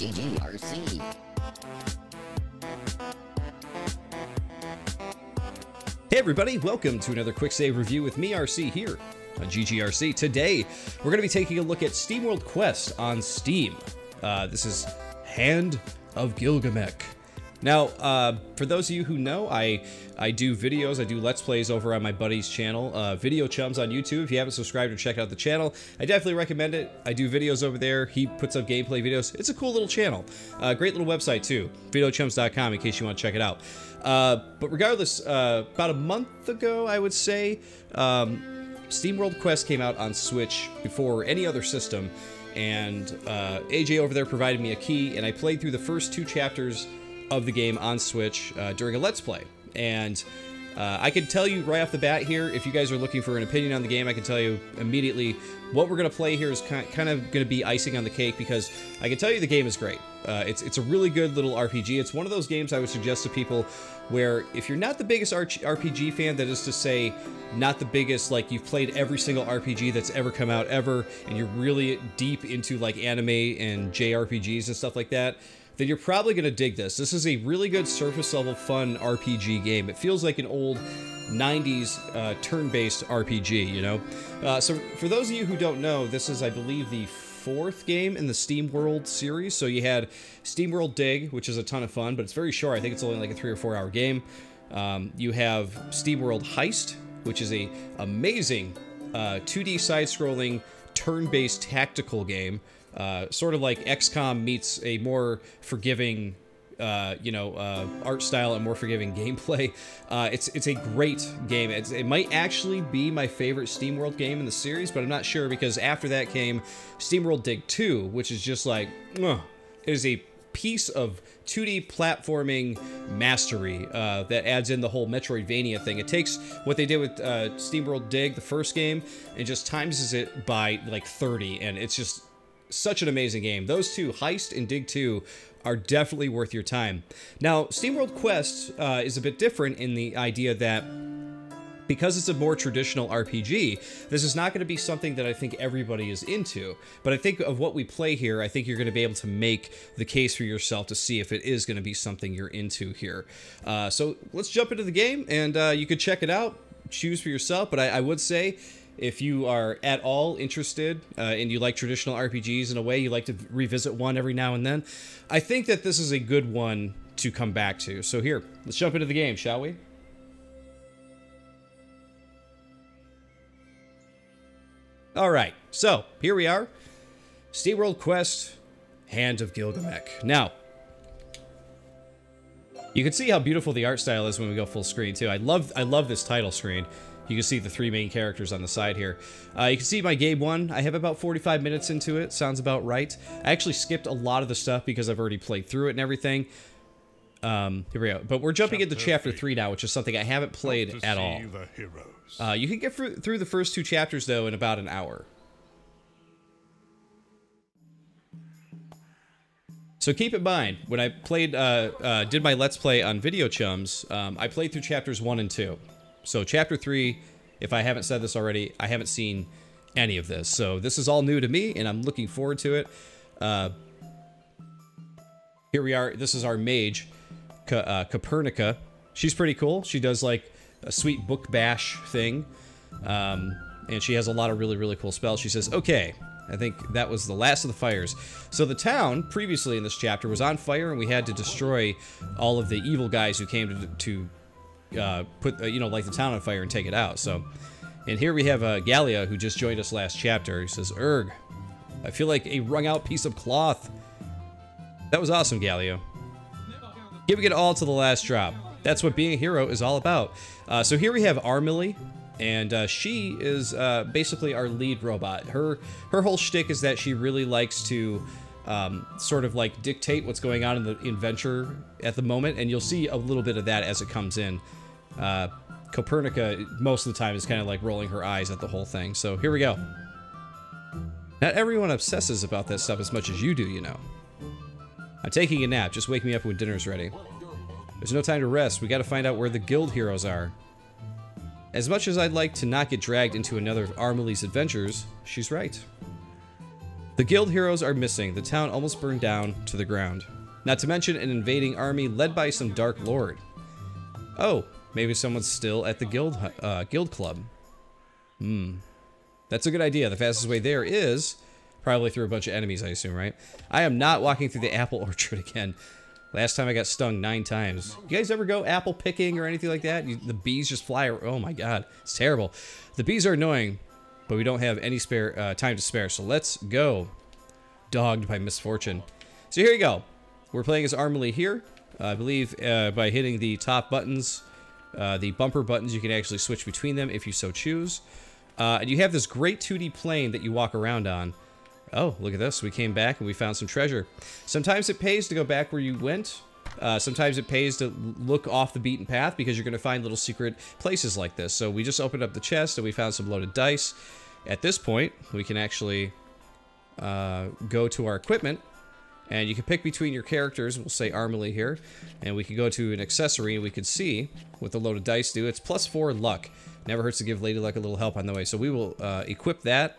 GGRC. Hey everybody, welcome to another QuickSave Review with me, RC, here on GGRC. Today, we're going to be taking a look at SteamWorld Quest on Steam. This is Hand of Gilgamech. Now, for those of you who know, I do videos, I do Let's Plays over on my buddy's channel, Video Chums on YouTube. If you haven't subscribed or checked out the channel, I definitely recommend it. I do videos over there. He puts up gameplay videos. It's a cool little channel. Great little website, too. VideoChums.com in case you want to check it out. But regardless, about a month ago, I would say, SteamWorld Quest came out on Switch before any other system, and AJ over there provided me a key, and I played through the first 2 chapters of the game on Switch during a Let's Play. And I can tell you right off the bat here, if you guys are looking for an opinion on the game, I can tell you immediately what we're going to play here is kind of going to be icing on the cake, because I can tell you the game is great. It's a really good little RPG. It's one of those games I would suggest to people where if you're not the biggest RPG fan, that is to say, not the biggest, like you've played every single RPG that's ever come out ever, and you're really deep into like anime and JRPGs and stuff like that, then you're probably going to dig this. This is a really good surface-level fun RPG game. It feels like an old 90s turn-based RPG, you know? So for those of you who don't know, this is, I believe, the 4th game in the SteamWorld series. So you had SteamWorld Dig, which is a ton of fun, but it's very short. I think it's only like a 3 or 4 hour game. You have SteamWorld Heist, which is a amazing 2D side-scrolling turn-based tactical game. Sort of like XCOM meets a more forgiving, art style and more forgiving gameplay. It's a great game. It might actually be my favorite SteamWorld game in the series, but I'm not sure, because after that came SteamWorld Dig 2, which is just like, it is a piece of 2D platforming mastery that adds in the whole Metroidvania thing. It takes what they did with SteamWorld Dig, the first game, and just times it by like 30, and it's just such an amazing game. Those two, Heist and Dig 2, are definitely worth your time. Now, SteamWorld Quest is a bit different in the idea that because it's a more traditional RPG, this is not going to be something that I think everybody is into. But I think of what we play here, I think you're going to be able to make the case for yourself to see if it is going to be something you're into here. So let's jump into the game, and you could check it out, choose for yourself. But I would say, if you are at all interested and you like traditional RPGs in a way, you like to revisit one every now and then, I think that this is a good one to come back to. So here, let's jump into the game, shall we? Alright, so here we are. SteamWorld Quest, Hand of Gilgamech. Now, you can see how beautiful the art style is when we go full screen too. I love this title screen. You can see the 3 main characters on the side here. You can see my game 1. I have about 45 minutes into it. Sounds about right. I actually skipped a lot of the stuff because I've already played through it and everything. Here we go. But we're jumping into Chapter 3 now, which is something I haven't played at all. You can get through the first 2 chapters, though, in about an hour. So keep in mind, when I played, did my Let's Play on Video Chums, I played through Chapters 1 and 2. So Chapter 3, if I haven't said this already, I haven't seen any of this. So this is all new to me, and I'm looking forward to it. Here we are. This is our mage, Copernica. She's pretty cool. She does like a sweet book bash thing. And she has a lot of really, really cool spells. She says, okay, I think that was the last of the fires. So the town, previously in this chapter, was on fire, and we had to destroy all of the evil guys who came to put, light the town on fire and take it out. So, and here we have Gallia, who just joined us last chapter. He says, "Erg, I feel like a wrung-out piece of cloth." That was awesome, Gallia. Giving it all to the last drop. That's what being a hero is all about. So here we have Armily, and she is basically our lead robot. Her whole shtick is that she really likes to sort of like dictate what's going on in the adventure at the moment, and you'll see a little bit of that as it comes in. Copernica, most of the time, is kind of like rolling her eyes at the whole thing. So here we go. Not everyone obsesses about that stuff as much as you do, you know. I'm taking a nap. Just wake me up when dinner's ready. There's no time to rest. We gotta find out where the guild heroes are. As much as I'd like to not get dragged into another of Armily's adventures, she's right. The The guild heroes are missing. The town almost burned down to the ground. Not to mention an invading army led by some Dark Lord. Oh, maybe someone's still at the guild club. That's a good idea. The fastest way there is probably through a bunch of enemies, I assume, right? I am not walking through the apple orchard again. Last time I got stung 9 times. You guys ever go apple picking or anything like that? The bees just fly. Oh my god, it's terrible. The bees are annoying, but we don't have any time to spare. So let's go. Dogged by misfortune. So here you go. We're playing as Armely here. I believe by hitting the top buttons, the bumper buttons, you can actually switch between them if you so choose. And you have this great 2D plane that you walk around on. Oh, look at this. We came back and we found some treasure. Sometimes it pays to go back where you went. Sometimes it pays to look off the beaten path because you're going to find little secret places like this. So we just opened up the chest and we found some loaded dice. At this point, we can actually go to our equipment. And you can pick between your characters. We'll say Armely here. And we can go to an accessory and we can see what the loaded dice do. It's +4 luck. Never hurts to give Lady Luck a little help on the way. So we will equip that.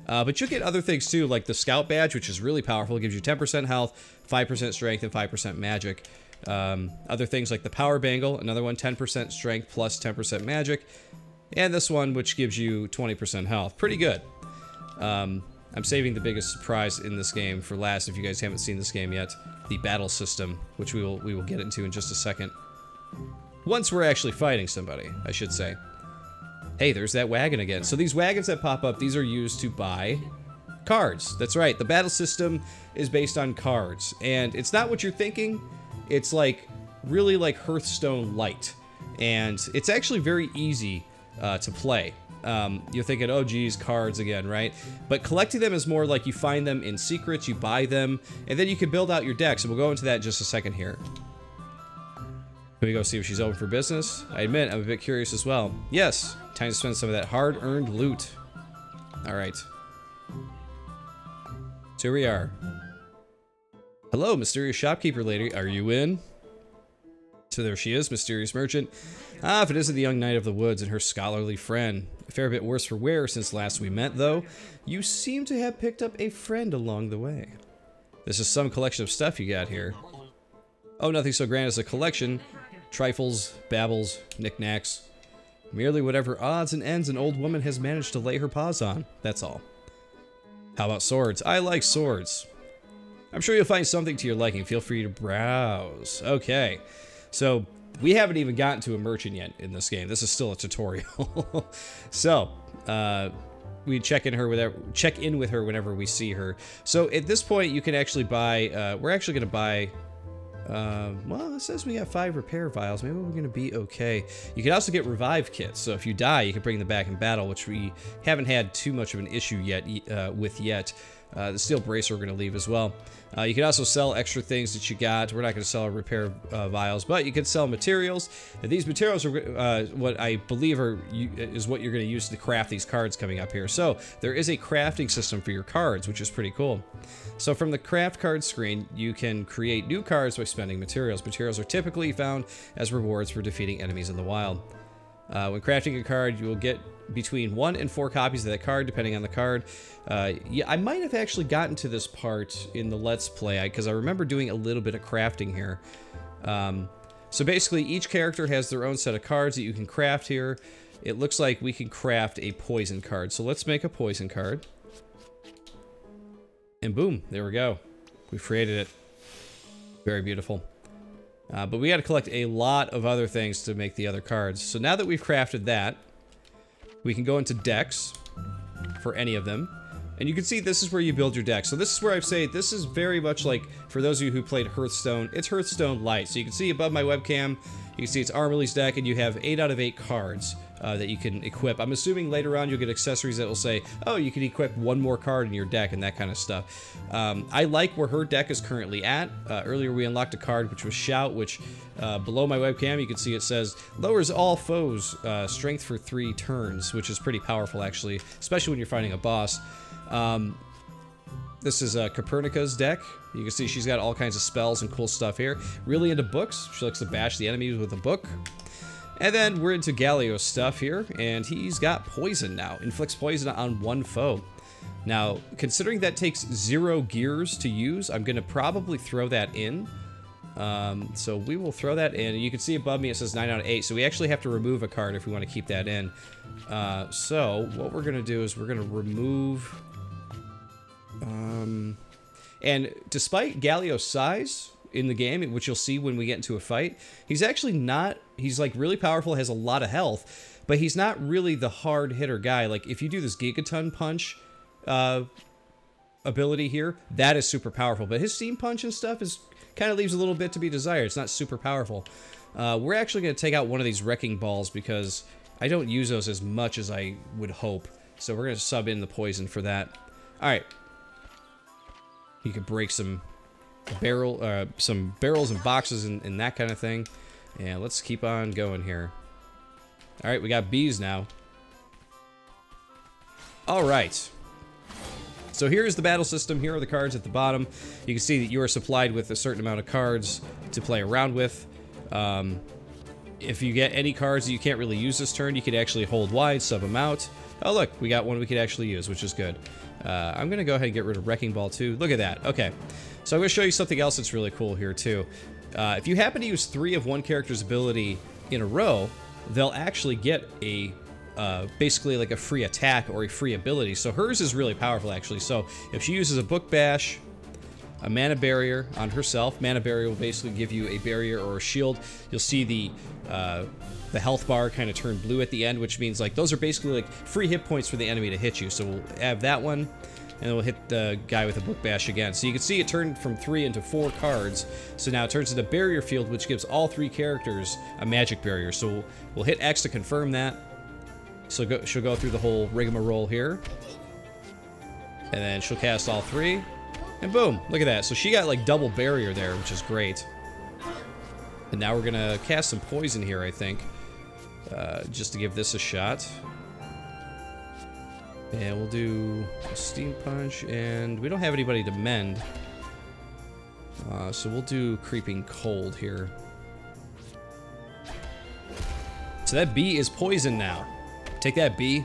But you'll get other things too, like the Scout Badge, which is really powerful. It gives you 10% health, 5% strength, and 5% magic. Other things like the Power Bangle, another one, 10% strength plus 10% magic. And this one, which gives you 20% health. Pretty good. I'm saving the biggest surprise in this game for last if you guys haven't seen this game yet. The battle system, which we will get into in just a second. Once we're actually fighting somebody, I should say. Hey, there's that wagon again. So these wagons that pop up, these are used to buy cards. That's right. The battle system is based on cards. And it's not what you're thinking. It's like, really like Hearthstone light. And it's actually very easy to play. You're thinking, oh geez, cards again, right? But collecting them is more like you find them in secrets, you buy them, and then you can build out your decks. And we'll go into that in just a second here. Can we go see if she's open for business? I admit, I'm a bit curious as well. Yes, time to spend some of that hard-earned loot. Alright. So here we are. Hello, mysterious shopkeeper lady. Are you in? So there she is, mysterious merchant. Ah, if it isn't the young knight of the woods and her scholarly friend. A fair bit worse for wear since last we met, though. You seem to have picked up a friend along the way. This is some collection of stuff you got here. Oh, nothing so grand as a collection. Trifles, babbles, knickknacks. Merely whatever odds and ends an old woman has managed to lay her paws on. That's all. How about swords? I like swords. I'm sure you'll find something to your liking. Feel free to browse. Okay. So, we haven't even gotten to a merchant yet in this game. This is still a tutorial. So, we check in with her whenever we see her. So, at this point, you can actually buy... we're actually going to buy... well, it says we got 5 repair vials. Maybe we're going to be okay. You can also get revive kits. So if you die, you can bring them back in battle, which we haven't had too much of an issue yet. The steel bracer we're going to leave as well. You can also sell extra things that you got. We're not going to sell repair vials, but you can sell materials. And these materials are what I believe is what you're going to use to craft these cards coming up here. So there is a crafting system for your cards, which is pretty cool. So from the craft card screen, you can create new cards by spending materials. Materials are typically found as rewards for defeating enemies in the wild. When crafting a card, you will get between 1 and 4 copies of that card, depending on the card. Yeah, I might have actually gotten to this part in the Let's Play, because I remember doing a little bit of crafting here. So basically, each character has their own set of cards that you can craft here. It looks like we can craft a poison card. So let's make a poison card. And boom, there we go. We've created it. Very beautiful. But we got to collect a lot of other things to make the other cards. So now that we've crafted that, we can go into decks for any of them. And you can see this is where you build your deck. So this is where I say this is very much like, for those of you who played Hearthstone, it's Hearthstone Light. So you can see above my webcam, you can see it's Armely's deck, and you have 8 out of 8 cards that you can equip. I'm assuming later on you'll get accessories that will say, oh, you can equip 1 more card in your deck and that kind of stuff. I like where her deck is currently at. Earlier we unlocked a card which was Shout, which below my webcam you can see it says lowers all foes strength for 3 turns, which is pretty powerful actually, especially when you're fighting a boss. This is Copernica's deck. You can see she's got all kinds of spells and cool stuff here. Really into books. She likes to bash the enemies with a book. And then we're into Galio's stuff here, and he's got poison now. Inflicts poison on 1 foe. Now, considering that takes 0 gears to use, I'm going to probably throw that in. So we will throw that in. You can see above me it says 9 out of 8, so we actually have to remove a card if we want to keep that in. So what we're going to do is we're going to remove... and despite Galio's size in the game, which you'll see when we get into a fight, he's actually not... He's like really powerful, has a lot of health, but he's not really the hard hitter guy. Like if you do this Gigaton Punch ability here, that is super powerful. But his Steam Punch and stuff is kind of leaves a little bit to be desired. It's not super powerful. We're actually going to take out one of these Wrecking Balls because I don't use those as much as I would hope. So we're going to sub in the poison for that. All right. You could break some barrels and boxes and that kind of thing. Yeah, let's keep on going here. All right, we got bees now. All right. So here's the battle system. Here are the cards at the bottom. You can see that you are supplied with a certain amount of cards to play around with. If you get any cards that you can't really use this turn, you could actually hold wide, sub them out. Oh look, we got one we could actually use, which is good. I'm going to go ahead and get rid of Wrecking Ball too. Look at that. Okay. So I'm going to show you something else that's really cool here too. If you happen to use 3 of one character's ability in a row, they'll actually get a basically like a free attack or a free ability. So hers is really powerful actually. So if she uses a Book Bash, a Mana Barrier on herself, Mana Barrier will basically give you a barrier or a shield. You'll see the health bar kind of turn blue at the end, which means like those are basically like free hit points for the enemy to hit you. So we'll have that one, and then we'll hit the guy with a Book Bash again. So you can see it turned from 3 into 4 cards. So now it turns into Barrier Field, which gives all 3 characters a magic barrier. So we'll hit X to confirm that. So she'll go through the whole rigmarole here. And then she'll cast all 3. And boom, look at that. So she got like double barrier there, which is great. And now we're gonna cast some poison here, I think. Just to give this a shot. And we'll do a Steam Punch, and we don't have anybody to mend. So we'll do Creeping Cold here. So that bee is poison now. Take that, bee.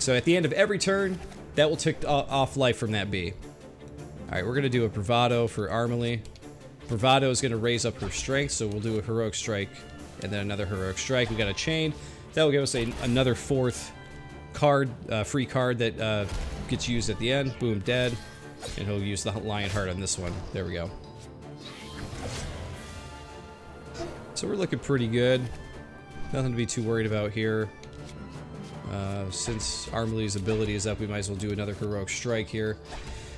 So at the end of every turn, that will take off life from that bee. Alright, we're going to do a Bravado for Armely. Bravado is going to raise up her strength, so we'll do a Heroic Strike and then another Heroic Strike. We got a Chain. That will give us another 4th card, free card that gets used at the end. Boom, dead. And he'll use the Lionheart on this one. There we go. So we're looking pretty good. Nothing to be too worried about here. Since Armely's ability is up, we might as well do another Heroic Strike here.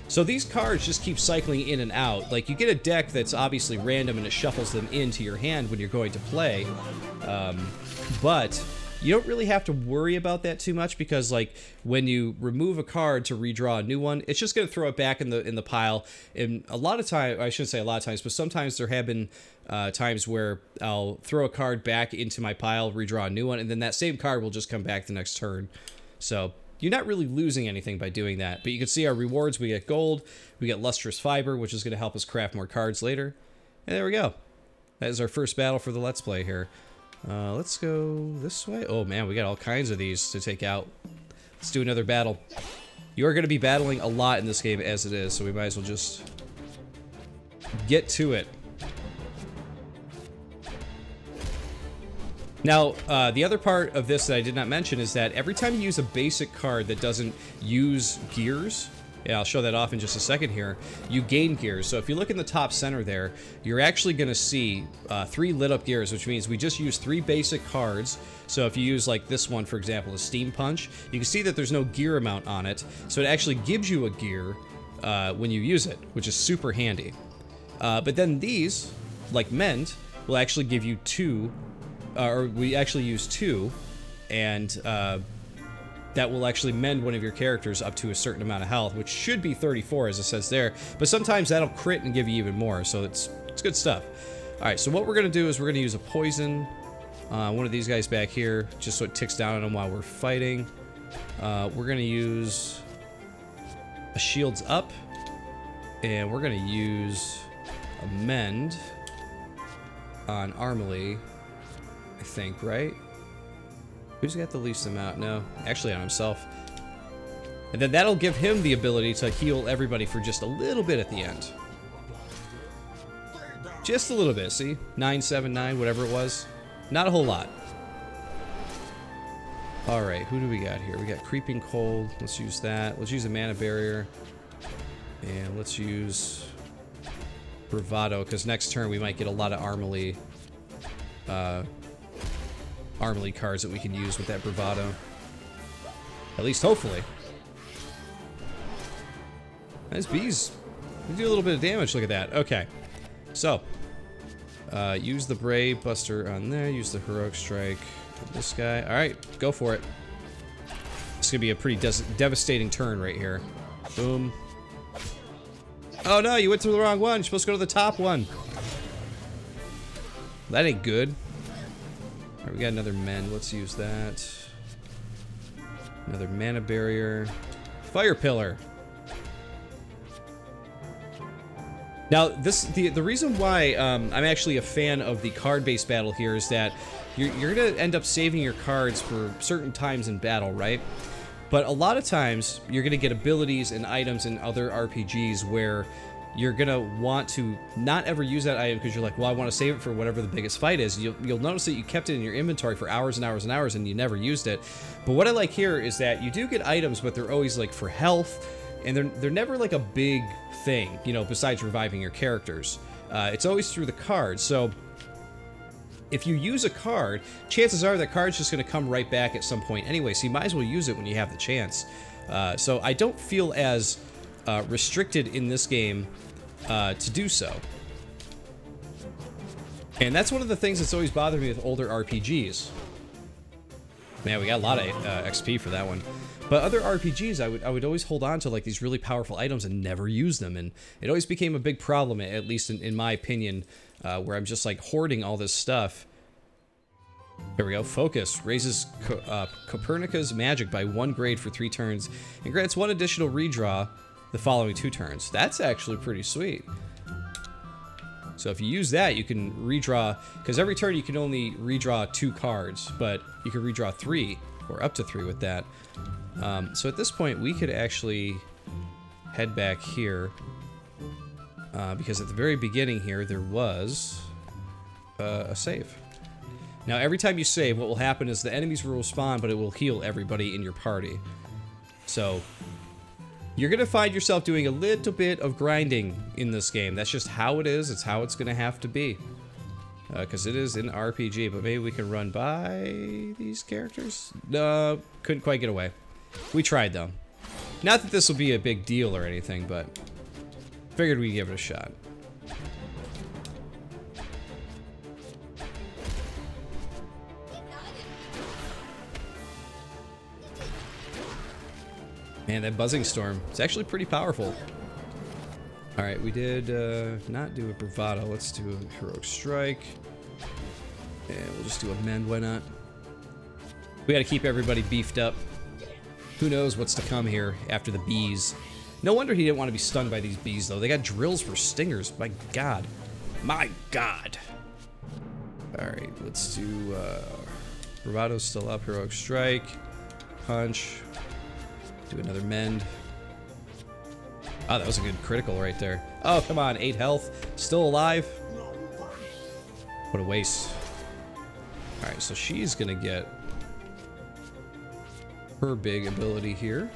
So these cards just keep cycling in and out. Like, you get a deck that's obviously random and it shuffles them into your hand when you're going to play. But you don't really have to worry about that too much because, like, when you remove a card to redraw a new one, it's just going to throw it back in the pile. And a lot of times, I shouldn't say a lot of times, but sometimes there have been times where I'll throw a card back into my pile, redraw a new one, and then that same card will just come back the next turn. So you're not really losing anything by doing that. But you can see our rewards. We get gold, we get lustrous fiber, which is going to help us craft more cards later. And there we go. That is our first battle for the Let's Play here. Let's go this way. Oh man, we got all kinds of these to take out. Let's do another battle. You are going to be battling a lot in this game as it is, so we might as well just get to it. Now, the other part of this that I did not mention is that every time you use a basic card that doesn't use gears, yeah, I'll show that off in just a second here, you gain gears. So if you look in the top center there, you're actually going to see 3 lit up gears, which means we just use 3 basic cards. So if you use like this one, for example, a Steam Punch, you can see that there's no gear amount on it. So it actually gives you a gear when you use it, which is super handy. But then these, like Mend, will actually give you 2, or we actually use 2, and that will actually mend one of your characters up to a certain amount of health, which should be 34 as it says there, but sometimes that'll crit and give you even more, so it's good stuff. Alright, so what we're going to do is we're going to use a poison, one of these guys back here, just so it ticks down on them while we're fighting. We're going to use a shields up, and we're going to use a mend on Armely, I think, right? Who's got the least amount? No, actually on himself. And then that'll give him the ability to heal everybody for just a little bit at the end. Just a little bit, see? 979, whatever it was. Not a whole lot. Alright, who do we got here? We got Creeping Cold. Let's use that. Let's use a Mana Barrier. And let's use Bravado, because next turn we might get a lot of Armily cards that we can use with that Bravado. At least hopefully. Nice bees. We do a little bit of damage, look at that. Okay. So, use the Brave Buster on there, use the Heroic Strike on this guy. Alright, go for it. It's gonna be a pretty devastating turn right here. Boom. Oh no, you went through the wrong one. You're supposed to go to the top one. That ain't good. Alright, we got another Mend. Let's use that. Another Mana Barrier. Fire Pillar. Now, the reason why I'm actually a fan of the card-based battle here is that you're going to end up saving your cards for certain times in battle, right? But a lot of times, you're going to get abilities and items in other RPGs where you're going to want to not ever use that item because you're like, well, I want to save it for whatever the biggest fight is. You'll notice that you kept it in your inventory for hours and hours and hours and you never used it. But what I like here is that you do get items, but they're always like for health, and they're never like a big thing, you know, besides reviving your characters. It's always through the cards. So if you use a card, chances are that card's just going to come right back at some point anyway, so you might as well use it when you have the chance. So I don't feel as restricted in this game to do so. And that's one of the things that's always bothered me with older RPGs. Man, we got a lot of XP for that one. But other RPGs, I would always hold on to like these really powerful items and never use them, and it always became a big problem, at least in my opinion, where I'm just like hoarding all this stuff. Here we go. Focus raises Copernica's magic by 1 grade for 3 turns and grants 1 additional redraw the following 2 turns. That's actually pretty sweet. So if you use that, you can redraw, because every turn you can only redraw 2 cards, but you can redraw 3 or up to 3 with that. So at this point, we could actually head back here, because at the very beginning here, there was a save. Now, every time you save, what will happen is the enemies will respawn, but it will heal everybody in your party. So you're going to find yourself doing a little bit of grinding in this game. That's just how it is. It's how it's going to have to be. Because it is an RPG, but maybe we can run by these characters? No, couldn't quite get away. We tried, though. Not that this will be a big deal or anything, but figured we'd give it a shot. Man, that buzzing storm, it's actually pretty powerful. Alright, we did not do a bravado. Let's do a heroic strike. And we'll just do a mend, why not? We gotta keep everybody beefed up. Who knows what's to come here after the bees. No wonder he didn't want to be stunned by these bees, though. They got drills for stingers. My god. My god. Alright, let's do bravado's still up. Heroic strike. Punch. Do another mend. Oh, that was a good critical right there. Oh, come on, 8 health. Still alive? What a waste. Alright, so she's gonna get her big ability here.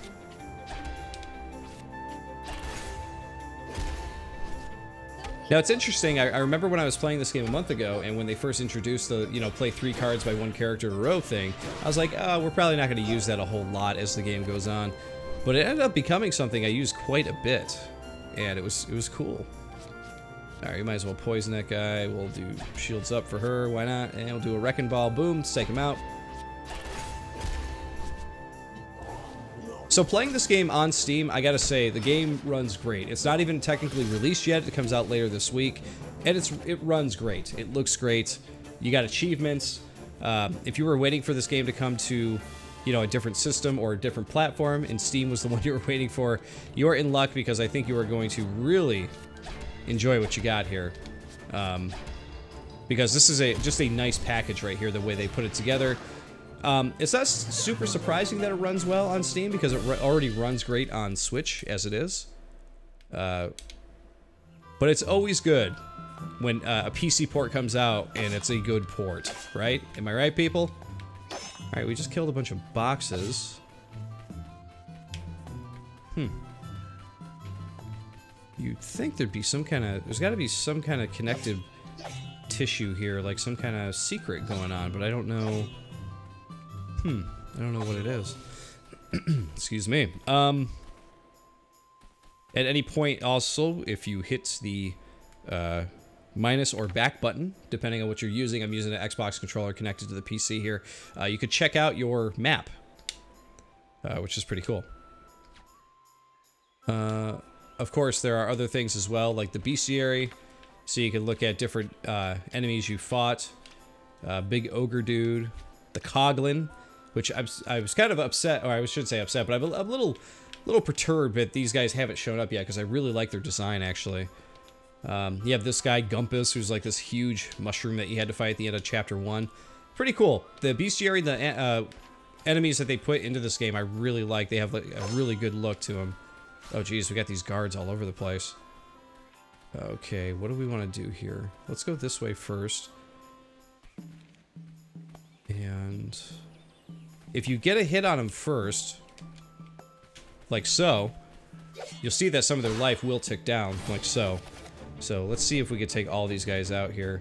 Now, it's interesting, I remember when I was playing this game a month ago, and when they first introduced the, you know, play 3 cards by 1 character in a row thing, I was like, oh, we're probably not going to use that a whole lot as the game goes on. But it ended up becoming something I used quite a bit, and it was cool. Alright, you might as well poison that guy. We'll do shields up for her, why not? And we'll do a wrecking ball, boom, let's take him out. So playing this game on Steam, I gotta say, the game runs great. It's not even technically released yet. It comes out later this week, and it runs great. It looks great. You got achievements. If you were waiting for this game to come to, you know, a different system or a different platform, and Steam was the one you were waiting for, you're in luck, because I think you are going to really enjoy what you got here. Because this is just a nice package right here, the way they put it together. It's not super surprising that it runs well on Steam because it already runs great on Switch as it is. But it's always good when a PC port comes out and it's a good port, right? Am I right, people? Alright, we just killed a bunch of boxes. You'd think there'd be some kind of... There's gotta be some kind of connective tissue here, like some kind of secret going on, but I don't know... I don't know what it is. Excuse me. At any point, also, if you hit the minus or back button, depending on what you're using, I'm using an Xbox controller connected to the PC here, you could check out your map, which is pretty cool. Of course, there are other things as well, like the bestiary, so you can look at different enemies you fought. Big ogre dude, the coglin, which I was kind of upset, or I should say upset, but I'm a little perturbed that these guys haven't shown up yet, because I really like their design, actually. You have this guy, Gumpus, who's like this huge mushroom that you had to fight at the end of Chapter 1. Pretty cool. The bestiary, the enemies that they put into this game, I really like. They have like a really good look to them. Oh, geez, we got these guards all over the place. Okay, what do we want to do here? Let's go this way first. And... if you get a hit on them first, like so, you'll see that some of their life will tick down, like so. So let's see if we can take all these guys out here.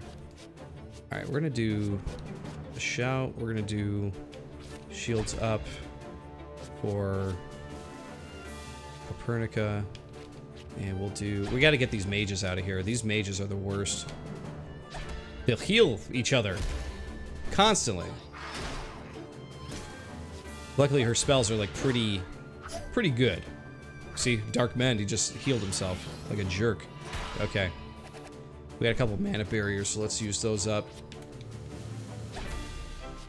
Alright, we're gonna do a shout, we're gonna do shields up for Copernica, and we'll do... we gotta get these mages out of here. These mages are the worst. They'll heal each other constantly. Luckily, her spells are like pretty good. See, Dark Mend, he just healed himself like a jerk. Okay. We got a couple mana barriers, so let's use those up.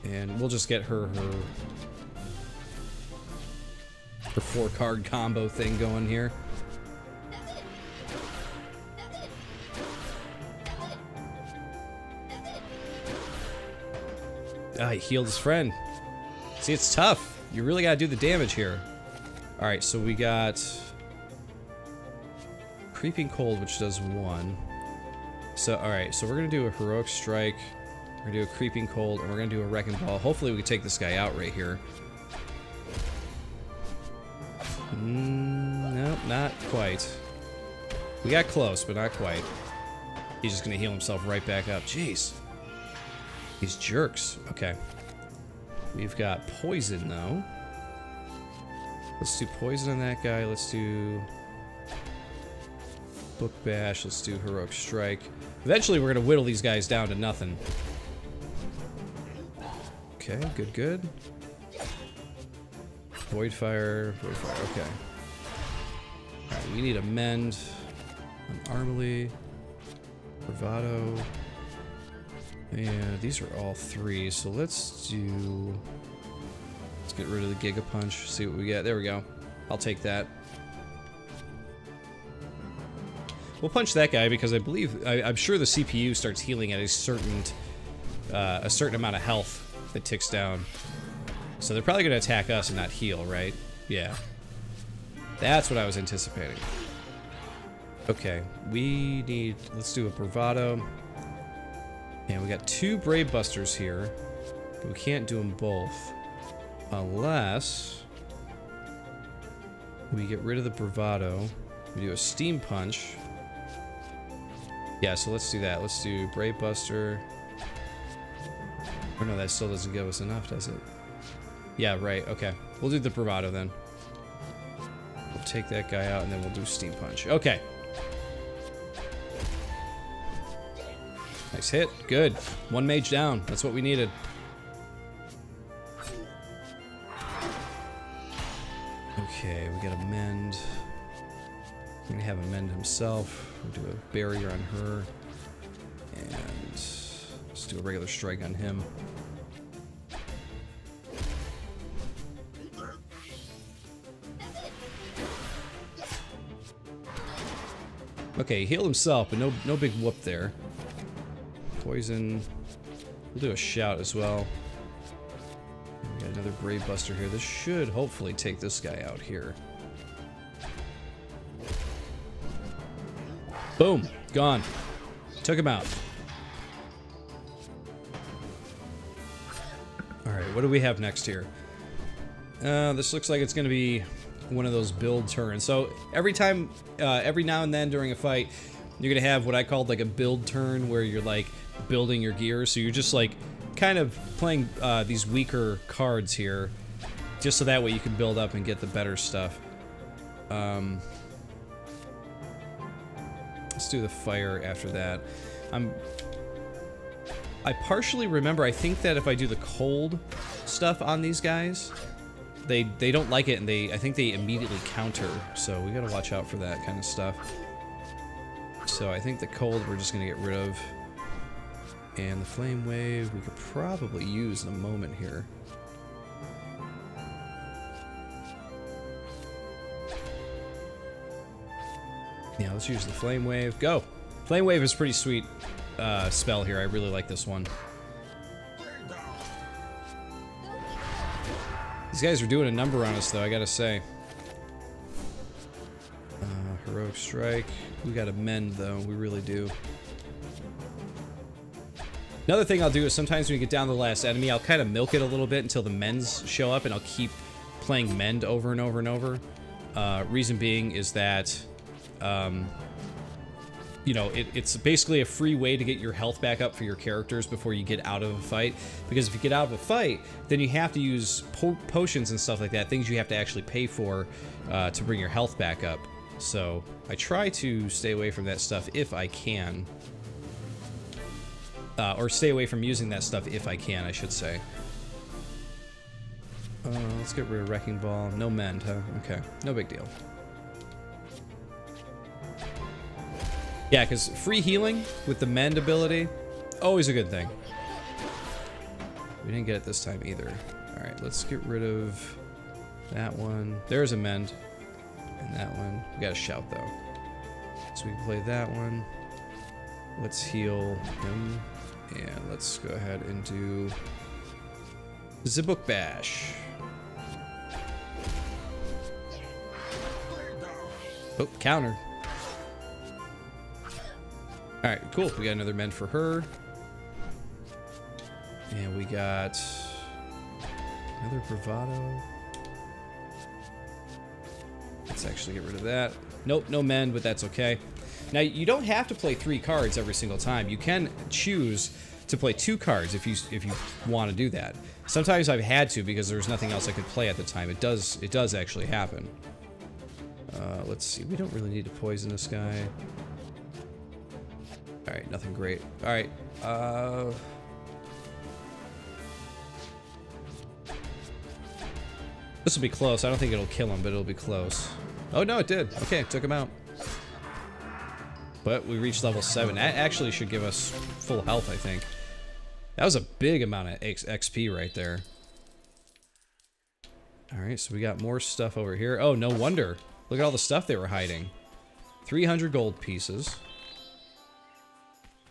And we'll just get her 4-card combo thing going here. Ah, he healed his friend. See, it's tough. You really gotta do the damage here. Alright, so we got... Creeping Cold, which does 1. So, alright, so we're gonna do a Heroic Strike, we're gonna do a Creeping Cold, and we're gonna do a Wrecking Ball. Hopefully we can take this guy out right here. Nope, not quite. We got close, but not quite. He's just gonna heal himself right back up. Jeez. These jerks. Okay. We've got poison, though. Let's do poison on that guy. Let's do Book Bash. Let's do Heroic Strike. Eventually, we're going to whittle these guys down to nothing. Okay, good, good. Void Fire, okay. Alright, we need a Mend. An Armily. Bravado. And these are all 3, so let's do... let's get rid of the Giga Punch, see what we get. There we go. I'll take that. We'll punch that guy because I believe... I'm sure the CPU starts healing at a certain amount of health that ticks down. So they're probably going to attack us and not heal, right? Yeah. That's what I was anticipating. Okay, we need... let's do a Bravado. And we got 2 Brave Busters here, but we can't do them both unless we get rid of the Bravado. We do a Steam Punch. Yeah, so let's do that. Let's do Brave Buster. Oh no, that still doesn't give us enough, does it? Yeah, right, okay. We'll do the Bravado then. We'll take that guy out and then we'll do Steam Punch. Okay. Nice hit. Good. 1 mage down. That's what we needed. Okay, we got a Mend. We're gonna have him Mend himself. We'll do a barrier on her. And let's do a regular strike on him. Okay, he healed himself, but no big whoop there. Poison. We'll do a shout as well. Brave Buster here. This should hopefully take this guy out here. Boom. Gone. Took him out. Alright, what do we have next here? This looks like it's going to be one of those build turns. So every time, every now and then during a fight, you're going to have what I called like a build turn where you're like building your gear. So you're just like kind of playing these weaker cards here just so that way you can build up and get the better stuff. Let's do the fire after that. I partially remember, I think that if I do the cold stuff on these guys, they don't like it, and I think they immediately counter, so we gotta watch out for that kind of stuff. So I think the cold we're just gonna get rid of. And the flame wave we could probably use in a moment here. Yeah, let's use the flame wave. Go! Flame wave is pretty sweet spell here. I really like this one. These guys are doing a number on us, though, I gotta say. Heroic Strike. We gotta mend, though. We really do. Another thing I'll do is sometimes when you get down to the last enemy, I'll kind of milk it a little bit until the mends show up, and I'll keep playing mend over and over and over. Reason being is that, you know, it's basically a free way to get your health back up for your characters before you get out of a fight. Because if you get out of a fight, then you have to use potions and stuff like that, things you have to actually pay for to bring your health back up. So I try to stay away from that stuff if I can. Or stay away from using that stuff if I can, I should say. Let's get rid of Wrecking Ball. No mend, huh? Okay, no big deal. Yeah, because free healing with the mend ability, always a good thing. We didn't get it this time either. Alright, let's get rid of that one. There's a mend. And that one. We got a shout, though. So we can play that one. Let's heal him. And let's go ahead and do the Book Bash. Oh, counter. Alright, cool. We got another mend for her. And we got another Bravado. Let's actually get rid of that. Nope, no mend, but that's okay. Now, you don't have to play 3 cards every single time. You can choose to play 2 cards if you want to do that. Sometimes I've had to because there's nothing else I could play at the time. It does actually happen. Let's see. We don't really need to poison this guy. Alright, nothing great. Alright, this will be close. I don't think it'll kill him, but it'll be close. Oh, no, it did. Okay, took him out. But we reached level 7. That actually should give us full health, I think. That was a big amount of XP right there. Alright, so we got more stuff over here. Oh, no wonder. Look at all the stuff they were hiding. 300 gold pieces.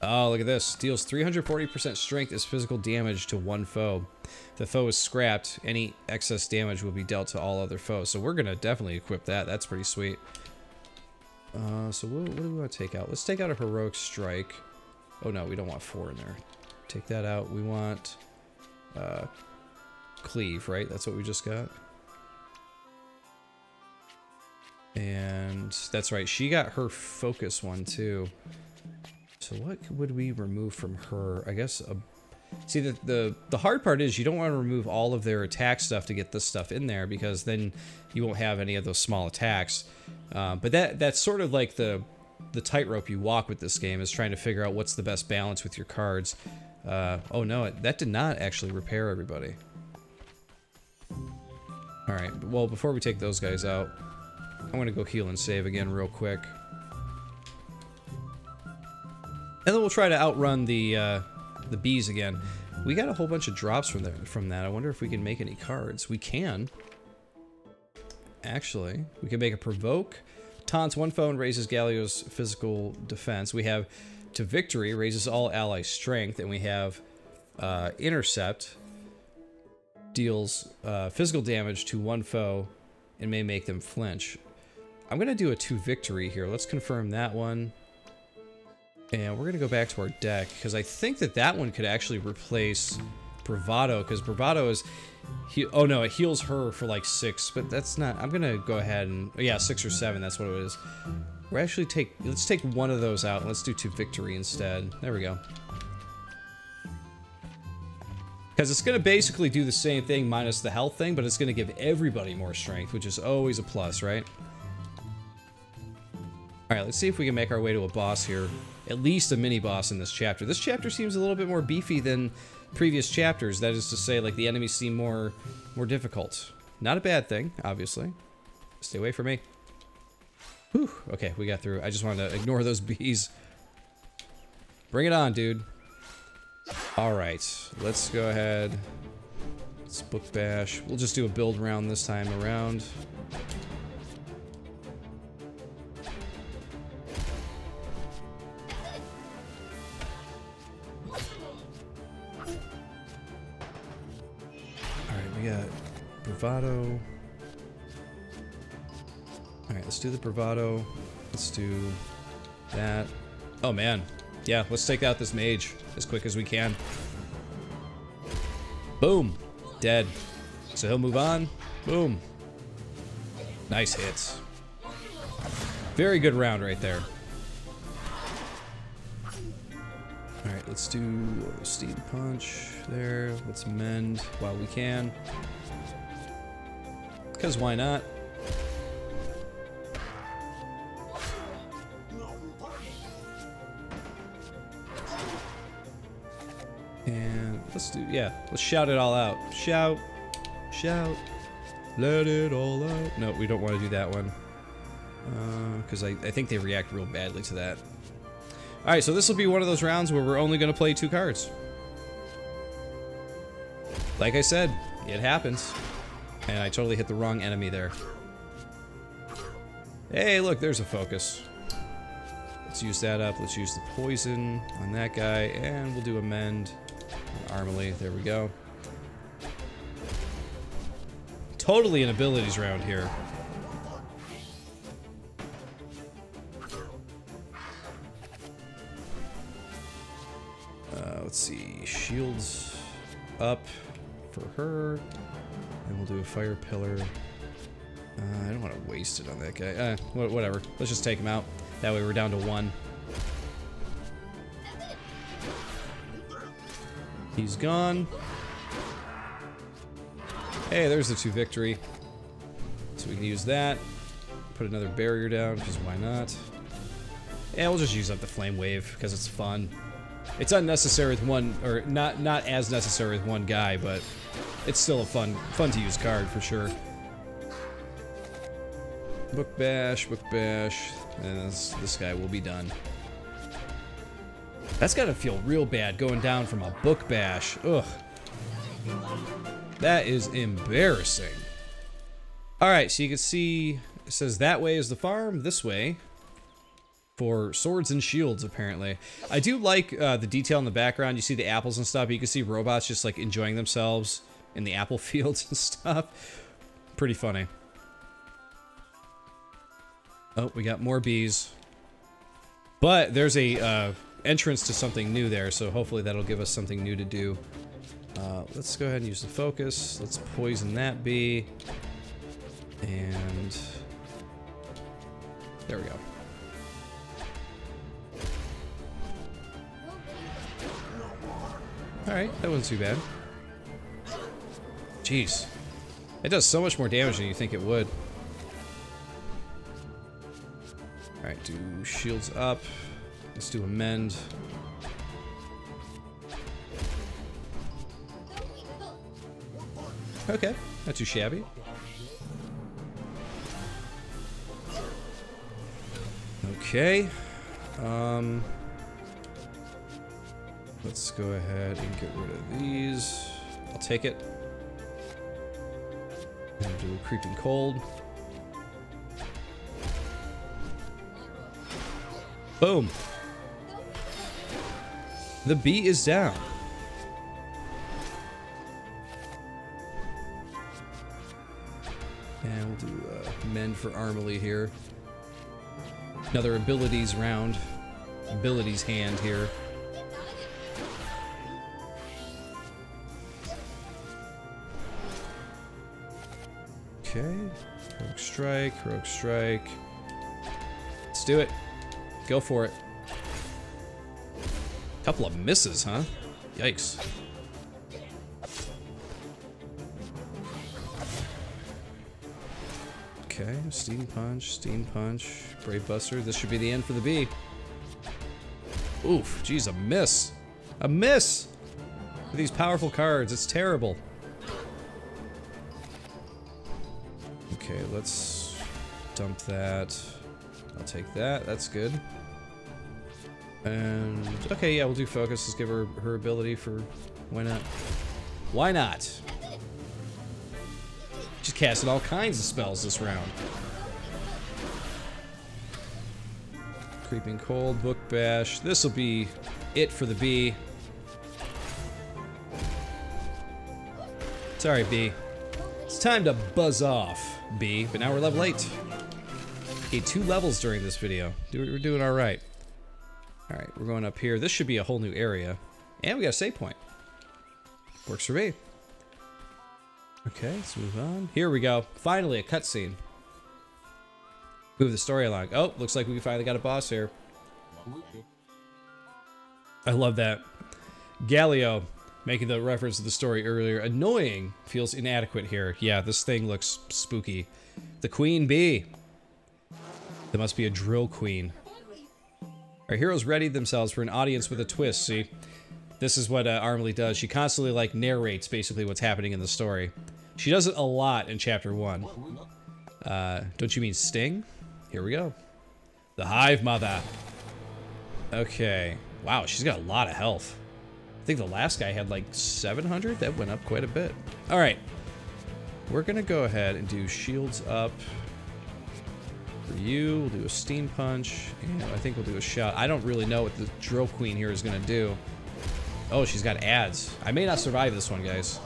Oh, look at this. Deals 340% strength as physical damage to one foe. If the foe is scrapped, any excess damage will be dealt to all other foes. So we're going to definitely equip that. That's pretty sweet. So what do we want to take out? Let's take out a Heroic Strike. Oh no, we don't want 4 in there. Take that out. We want Cleave, right? That's what we just got. And that's right. She got her Focus one too. So what would we remove from her? I guess see, the hard part is you don't want to remove all of their attack stuff to get this stuff in there, because then you won't have any of those small attacks. But that's sort of like the tightrope you walk with this game, is trying to figure out what's the best balance with your cards. Oh no, that did not actually repair everybody. Alright, well, before we take those guys out, I'm going to go heal and save again real quick. And then we'll try to outrun the bees again. We got a whole bunch of drops from that. I wonder if we can make any cards. We can. Actually, we can make a Provoke. Taunts one foe and raises Galio's physical defense. We have To Victory, raises all ally strength. And we have Intercept. deals physical damage to one foe and may make them flinch. I'm going to do a 2 victory here. Let's confirm that one. And we're going to go back to our deck, because I think that that one could actually replace Bravado, because Bravado is... oh no, it heals her for like 6, but that's not... I'm going to go ahead and... oh, yeah, 6 or 7, that's what it is. We're actually let's take one of those out, and let's do 2 victory instead. There we go. Because it's going to basically do the same thing minus the health thing, but it's going to give everybody more strength, which is always a plus, right? Alright, let's see if we can make our way to a boss here. At least a mini-boss in this chapter. This chapter seems a little bit more beefy than previous chapters. That is to say, like, the enemies seem more difficult. Not a bad thing, obviously. Stay away from me. Whew. Okay, we got through. I just wanted to ignore those bees. Bring it on, dude. Alright, let's go ahead. Let's book bash. We'll just do a build round this time around. We got Bravado. Alright, let's do the Bravado. Let's do that. Oh man. Yeah, let's take out this mage as quick as we can. Boom. Dead. So he'll move on. Boom. Nice hits. Very good round right there. Alright, let's do Steam Punch there. Let's mend while we can. Because why not? And let's do, yeah, let's shout it all out. Shout. Shout. Let it all out. No, we don't want to do that one. Because I think they react real badly to that. Alright, so this will be one of those rounds where we're only going to play 2 cards. Like I said, it happens. And I totally hit the wrong enemy there. Hey, look, there's a focus. Let's use that up. Let's use the poison on that guy. And we'll do a mend on Armely. There we go. Totally an abilities round here. Let's see, shields up for her, and we'll do a fire pillar. I don't want to waste it on that guy. Whatever, let's just take him out. That way we're down to 1. He's gone. Hey, there's the 2 victory. So we can use that. Put another barrier down, because why not? Yeah, we'll just use up the flame wave, because it's fun. It's unnecessary with one, or not as necessary with one guy, but it's still a fun to use card for sure. Book bash, and this guy will be done. That's gotta feel real bad going down from a book bash. Ugh. That is embarrassing. Alright, so you can see it says that way is the farm, this way. For swords and shields, apparently. I do like the detail in the background. You see the apples and stuff, but you can see robots just like enjoying themselves in the apple fields and stuff. Pretty funny. Oh, we got more bees. But there's a entrance to something new there, so hopefully that'll give us something new to do. Let's go ahead and use the focus. Let's poison that bee. And there we go. Alright, that wasn't too bad. Jeez. It does so much more damage than you think it would. Alright, do shields up. Let's do a mend. Okay, not too shabby. Okay. Let's go ahead and get rid of these. I'll take it. And do a creeping cold. Boom. The bee is down. And we'll do Mend for Armely here. Another abilities round. Abilities hand here. Okay. Heroic Strike, Heroic Strike. Let's do it. Go for it. Couple of misses, huh? Yikes. Okay, Steam Punch, Brave Buster. This should be the end for the B. Oof, geez, a miss. A miss! With these powerful cards, it's terrible. Okay, let's dump that. I'll take that, that's good. And, okay, yeah, we'll do Focus. Let's give her her ability for, why not? Why not? She's casting all kinds of spells this round. Creeping Cold, Book Bash. This will be it for the B. Sorry, B. It's time to buzz off, B. But now we're level 8. Okay, 2 levels during this video. We're doing all right. All right, we're going up here. This should be a whole new area. And we got a save point. Works for me. Okay, let's move on. Here we go. Finally, a cutscene. Move the story along. Oh, looks like we finally got a boss here. I love that. Galileo, making the reference to the story earlier. Annoying feels inadequate here. Yeah, this thing looks spooky. The Queen Bee. There must be a drill queen. Our heroes readied themselves for an audience with a twist, see? This is what Armely does. She constantly, like, narrates basically what's happening in the story. She does it a lot in Chapter 1. Don't you mean Sting? Here we go. The Hive Mother. Okay. Wow, she's got a lot of health. I think the last guy had, like, 700? That went up quite a bit. Alright. We're gonna go ahead and do shields up. For you, we'll do a Steam Punch, and I think we'll do a Shout. I don't really know what the Drill Queen here is gonna do. Oh, she's got ads. I may not survive this one, guys.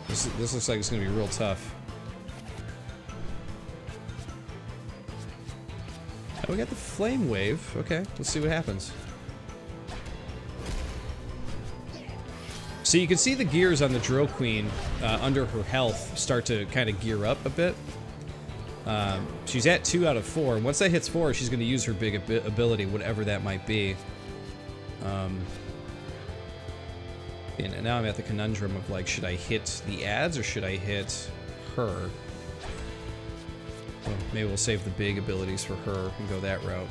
This looks like it's gonna be real tough. Oh, we got the Flame Wave. Okay, let's see what happens. So you can see the gears on the Drill Queen under her health start to kind of gear up a bit. She's at 2 out of 4, and once that hits 4, she's going to use her big ability, whatever that might be. And now I'm at the conundrum of, like, should I hit the ads or should I hit her? Well, maybe we'll save the big abilities for her and go that route.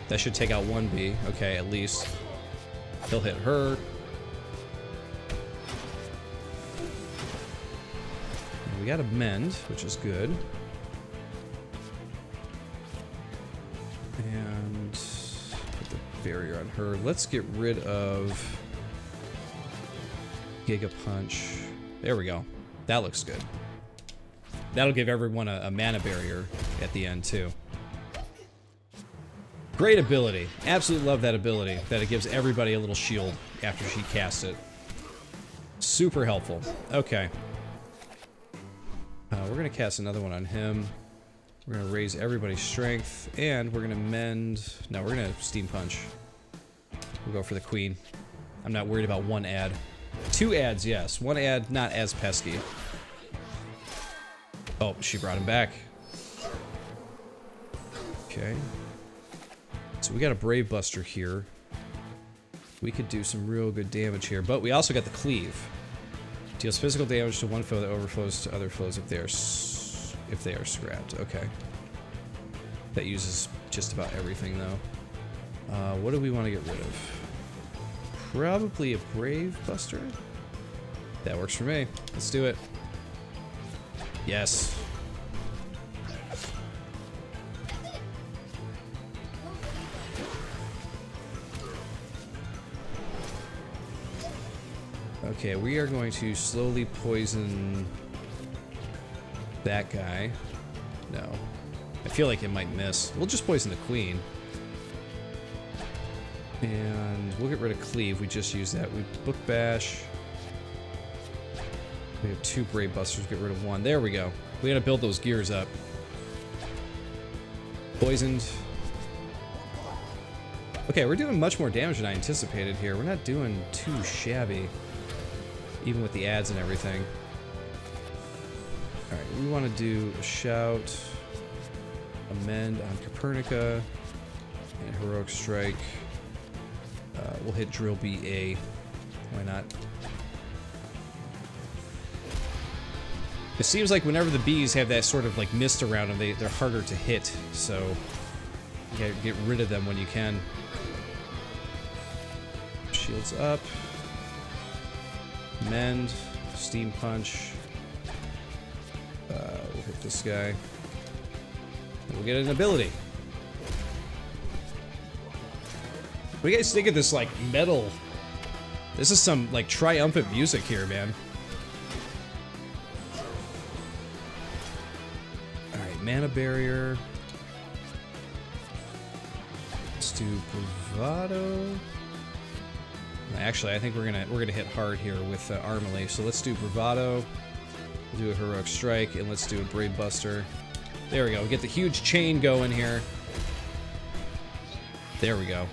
That should take out 1B. Okay, at least. He'll hit her. We got a Mend, which is good. And put the barrier on her. Let's get rid of Giga Punch. There we go. That looks good. That'll give everyone a mana barrier at the end, too. Great ability. Absolutely love that ability, that it gives everybody a little shield after she casts it. Super helpful. Okay. We're going to cast another one on him. We're going to raise everybody's strength, and we're going to mend... No, we're going to Steam Punch. We'll go for the Queen. I'm not worried about 1 ad. 2 ads, yes. 1 ad, not as pesky. Oh, she brought him back. Okay. So we got a Brave Buster here. We could do some real good damage here, but we also got the Cleave. Deals physical damage to one foe that overflows to other foes if they are scrapped. Okay. That uses just about everything, though. What do we want to get rid of? Probably a Brave Buster? That works for me. Let's do it. Yes. Okay, we are going to slowly poison that guy. No. I feel like it might miss. We'll just poison the Queen. And we'll get rid of Cleave. We just used that. We Book Bash. We have 2 Brave Busters, get rid of 1. There we go. We gotta build those gears up. Poisoned. Okay, we're doing much more damage than I anticipated here. We're not doing too shabby, even with the ads and everything. Alright, we want to do a Shout, Amend on Copernica, and Heroic Strike. We'll hit Drill BA. Why not? It seems like whenever the bees have that sort of like mist around them, they're harder to hit, so you gotta get rid of them when you can. Shields up. Mend. Steam Punch. We'll hit this guy. We'll get an ability. What do you guys think of this, like, metal? This is some, like, triumphant music here, man. Alright, Mana Barrier. Let's do Bravado. Actually, I think we're gonna hit hard here with Armily. So let's do Bravado. We'll do a Heroic Strike, and let's do a Brave Buster. There we go. Get the huge chain going here. There we go.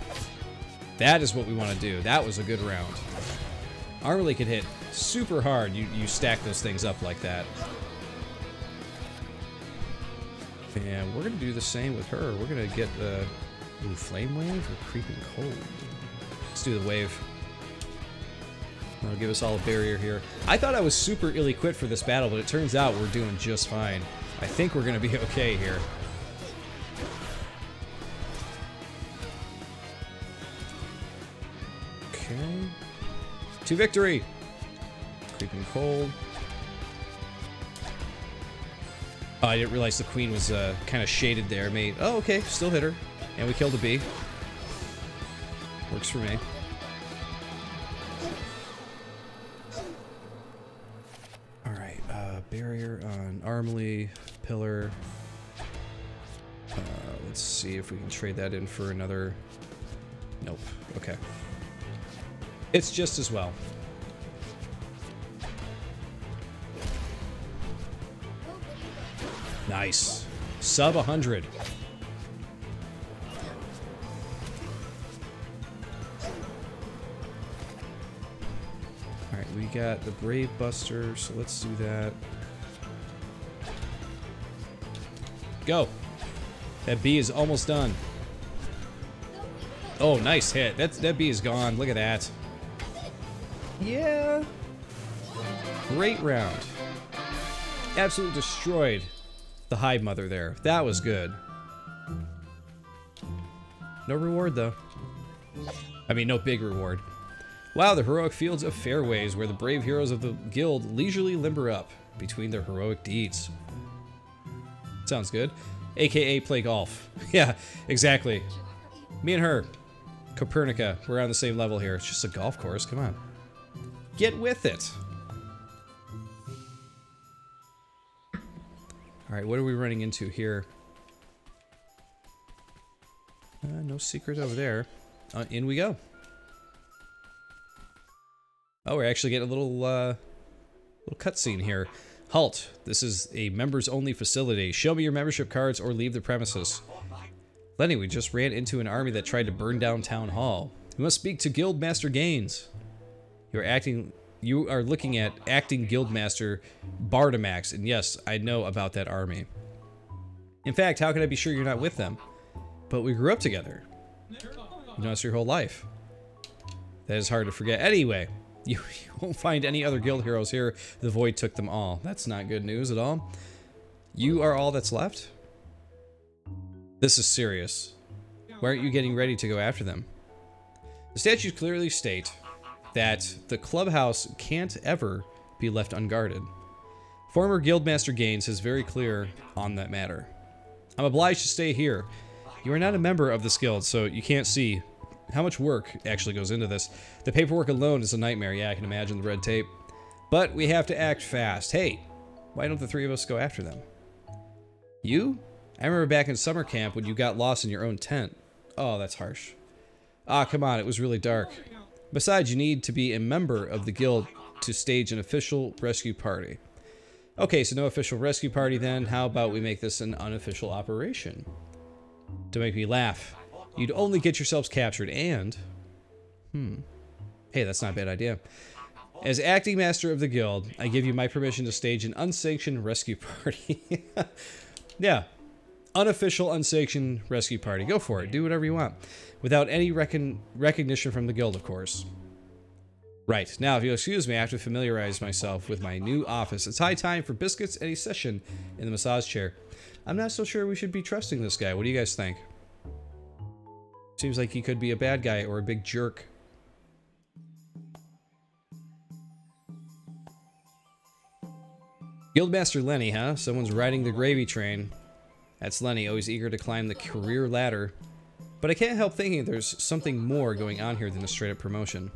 That is what we want to do. That was a good round. Armily could hit super hard. You stack those things up like that. And we're gonna do the same with her. We're gonna get the Flame Wave or Creeping Cold. Let's do the wave. That'll give us all a barrier here. I thought I was super ill-equipped for this battle, but it turns out we're doing just fine. I think we're gonna be okay here. Okay. To victory! Creeping Cold. Oh, I didn't realize the queen was kind of shaded there. Oh, okay. Still hit her. And we killed a bee. Works for me. Alright, barrier on Armily, Pillar. Let's see if we can trade that in for another... Nope. Okay. It's just as well. Nice. Sub 100. Alright, we got the Brave Buster, so let's do that. Go! That bee is almost done. Oh, nice hit. That bee is gone. Look at that. Yeah. Great round. Absolutely destroyed the Hive Mother there. That was good. No reward, though. I mean, no big reward. Wow, the heroic fields of Fairways, where the brave heroes of the guild leisurely limber up between their heroic deeds. Sounds good. AKA play golf. Yeah, exactly. Me and her. Copernica. We're on the same level here. It's just a golf course. Come on. Get with it. Alright, what are we running into here? No secret over there. In we go. Oh, we're actually getting a little cutscene here. Halt. This is a members-only facility. Show me your membership cards or leave the premises. Lenny, we just ran into an army that tried to burn down Town Hall. We must speak to Guildmaster Gaines. You are looking at acting Guildmaster Bartimax, and yes, I know about that army. In fact, how can I be sure you're not with them? But we grew up together. You know us your whole life. That is hard to forget. Anyway, you won't find any other guild heroes here. The Void took them all. That's not good news at all. You are all that's left? This is serious. Why aren't you getting ready to go after them? The statutes clearly state that the clubhouse can't ever be left unguarded. Former Guildmaster Gaines is very clear on that matter. I'm obliged to stay here. You are not a member of this guild, so you can't see how much work actually goes into this. The paperwork alone is a nightmare. Yeah, I can imagine the red tape. But we have to act fast. Hey, why don't the three of us go after them? You? I remember back in summer camp when you got lost in your own tent. Oh, that's harsh. Ah, come on, it was really dark. Besides, you need to be a member of the guild to stage an official rescue party. Okay, so no official rescue party then. How about we make this an unofficial operation? To make me laugh. You'd only get yourselves captured and... Hey, that's not a bad idea. As acting master of the guild, I give you my permission to stage an unsanctioned rescue party. Yeah. Unofficial, unsanctioned rescue party. Go for it. Do whatever you want. Without any recognition from the guild, of course. Right. Now, if you'll excuse me, I have to familiarize myself with my new office. It's high time for biscuits and a session in the massage chair. I'm not so sure we should be trusting this guy. What do you guys think? Seems like he could be a bad guy or a big jerk. Guildmaster Lenny, huh? Someone's riding the gravy train. That's Lenny, always eager to climb the career ladder. But I can't help thinking there's something more going on here than a straight-up promotion.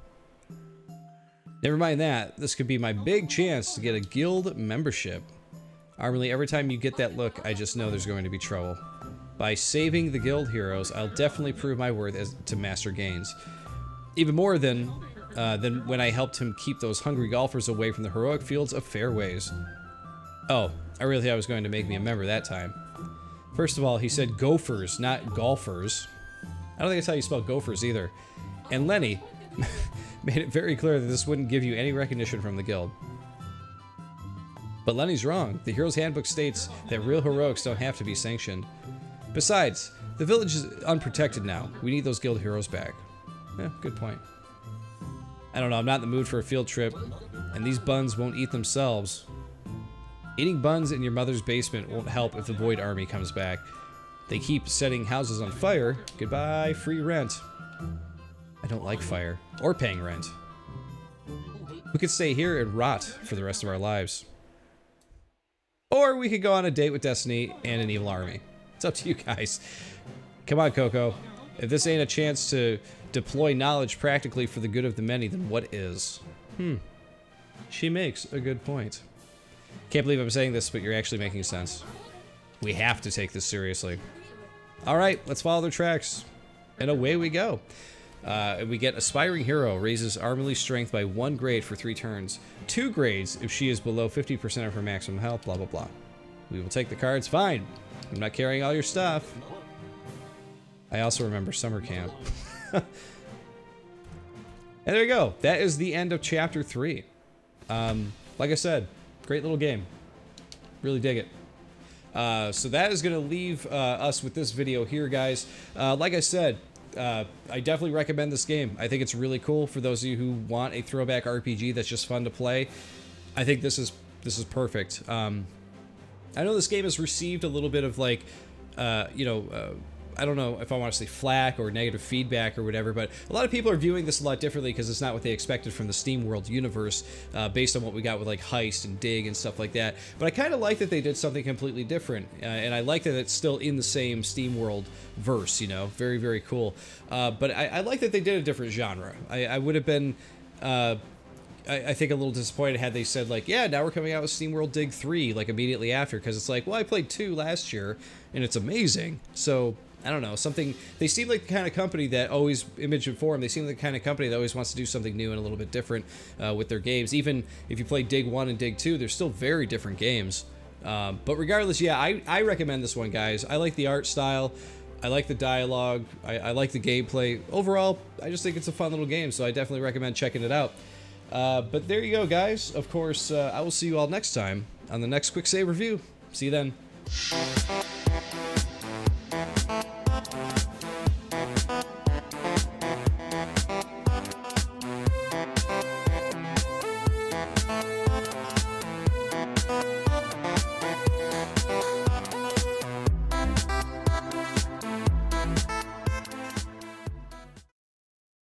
Never mind that. This could be my big chance to get a guild membership. Armorly, every time you get that look, I just know there's going to be trouble. By saving the guild heroes, I'll definitely prove my worth to Master Gaines. Even more than when I helped him keep those hungry golfers away from the heroic fields of fairways. Oh, I really thought I was going to make me a member that time. First of all, he said gophers, not golfers. I don't think that's how you spell gophers either. And Lenny made it very clear that this wouldn't give you any recognition from the guild. But Lenny's wrong. The Hero's Handbook states that real heroics don't have to be sanctioned. Besides, the village is unprotected now. We need those guild heroes back. Yeah, good point. I don't know, I'm not in the mood for a field trip, and these buns won't eat themselves. Eating buns in your mother's basement won't help if the Void Army comes back. They keep setting houses on fire. Goodbye, free rent. I don't like fire, or paying rent. We could stay here and rot for the rest of our lives. Or we could go on a date with Destiny and an evil army. It's up to you guys. Come on, Coco. If this ain't a chance to deploy knowledge practically for the good of the many, then what is? She makes a good point. Can't believe I'm saying this, but you're actually making sense. We have to take this seriously. Alright, let's follow their tracks. And away we go. We get Aspiring Hero, raises Armorly Strength by 1 grade for 3 turns. 2 grades if she is below 50% of her maximum health, blah blah blah. We will take the cards, fine. I'm not carrying all your stuff. I also remember summer camp. And there you go. That is the end of Chapter 3. Like I said, great little game. Really dig it. So that is going to leave us with this video here, guys. Like I said, I definitely recommend this game. I think it's really cool for those of you who want a throwback RPG that's just fun to play. I think this is perfect. I know this game has received a little bit of like, I don't know if I want to say flack or negative feedback or whatever, but a lot of people are viewing this a lot differently because it's not what they expected from the SteamWorld universe, based on what we got with like Heist and Dig and stuff like that. But I kind of like that they did something completely different, and I like that it's still in the same SteamWorld verse, you know, very, very cool. But I like that they did a different genre. I would have been, I think a little disappointed had they said like, yeah, now we're coming out with SteamWorld Dig 3 like immediately after, because it's like, well, I played 2 last year and it's amazing. So I don't know, something, they seem like the kind of company that always, Image and Forum, they seem like the kind of company that always wants to do something new and a little bit different with their games. Even if you play Dig 1 and Dig 2, they're still very different games. But regardless, yeah, I recommend this one, guys. I like the art style. I like the dialogue. I like the gameplay. Overall, I just think it's a fun little game, so I definitely recommend checking it out. But there you go, guys. Of course, I will see you all next time on the next Quick Save Review. See you then.